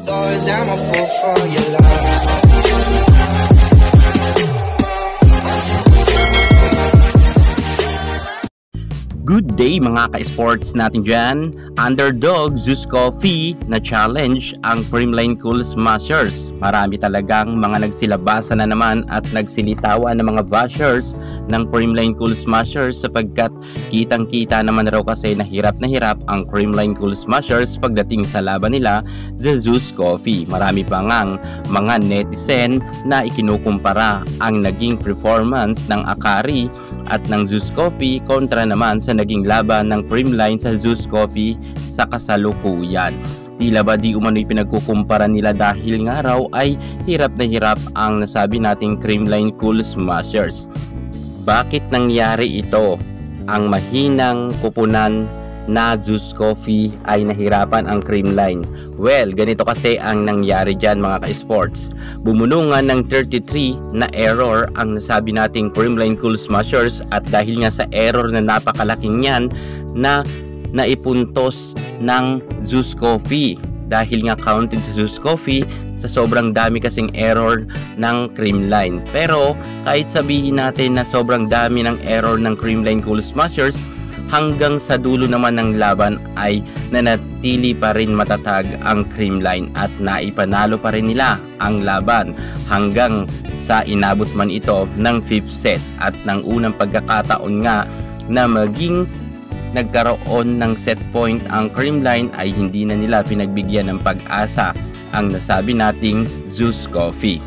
Doors, I'm a fool for your love. Good day mga ka-sports natin dyan. Underdog Zeus Coffee na challenge ang Creamline Cool Smashers. Marami talagang mga nagsilabasan na naman at nagsilitawan ng mga bashers ng Creamline Cool Smashers sapagkat kitang-kita naman raw kasi na hirap ang Creamline Cool Smashers pagdating sa laban nila sa Zeus Coffee. Marami pa ngang mga netizen na ikinukumpara ang naging performance ng Akari at ng Zeus Coffee kontra naman sa naging laban ng Creamline sa Zeus Coffee sa kasalukuyan. Tila ba di umano'y pinagkukumpara nila dahil nga raw ay hirap na hirap ang nasabi nating Creamline Cool Smashers. Bakit nangyari ito? Ang mahinang kupunan na Zeus Coffee ay nahirapan ang Creamline. Well, ganito kasi ang nangyari dyan mga ka-sports. Bumunungan ng 33 na error ang nasabi nating Creamline Cool Smashers at dahil nga sa error na napakalaking yan na naipuntos ng Zeus Coffee. Dahil nga counted sa Zeus Coffee sa sobrang dami kasing error ng Creamline. Pero kahit sabihin natin na sobrang dami ng error ng Creamline Cool Smashers, hanggang sa dulo naman ng laban ay nanatili pa rin matatag ang Creamline at naipanalo pa rin nila ang laban hanggang sa inabot man ito ng 5th set at ng unang pagkakataon nga na maging nagkaroon ng set point ang Creamline ay hindi na nila pinagbigyan ng pag-asa ang nasabi nating Zeus Coffee.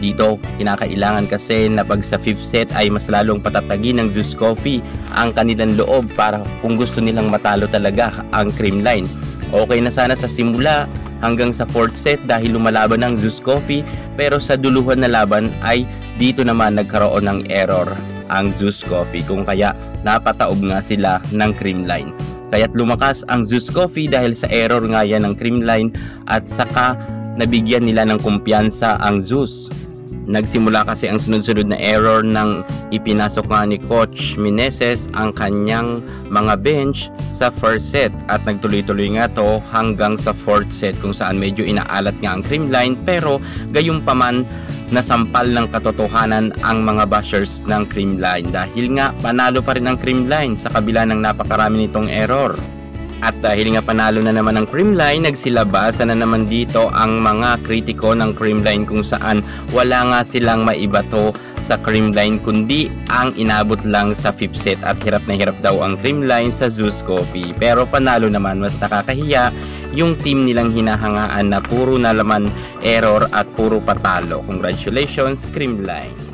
Dito, kinakailangan kasi na pag sa 5th set ay mas lalong patatagin ng Zeus Coffee ang kanilang loob para kung gusto nilang matalo talaga ang Creamline. Okay na sana sa simula hanggang sa 4th set dahil lumalaban ng Zeus Coffee, pero sa duluhan na laban ay dito naman nagkaroon ng error ang Zeus Coffee kung kaya napataob nga sila ng Creamline. Kaya't lumakas ang Zeus Coffee dahil sa error nga yan ng Creamline at saka nabigyan nila ng kumpiyansa ang Zeus. Nagsimula kasi ang sunod-sunod na error nang ipinasok nga ni Coach Meneses ang kanyang mga bench sa first set at nagtuloy-tuloy nga to hanggang sa 4th set kung saan medyo inaalat nga ang Creamline, pero gayunpaman nasampal ng katotohanan ang mga bashers ng Creamline dahil nga panalo pa rin ang Creamline sa kabila ng napakarami nitong error. At dahil nga panalo na naman ng Creamline, nagsilabasan na naman dito ang mga kritiko ng Creamline kung saan wala nga silang maibato sa Creamline kundi ang inabot lang sa 5th set at hirap na hirap daw ang Creamline sa Zeus Coffee. Pero panalo naman, mas nakakahiya yung team nilang hinahangaan na puro na laman error at puro patalo. Congratulations Creamline!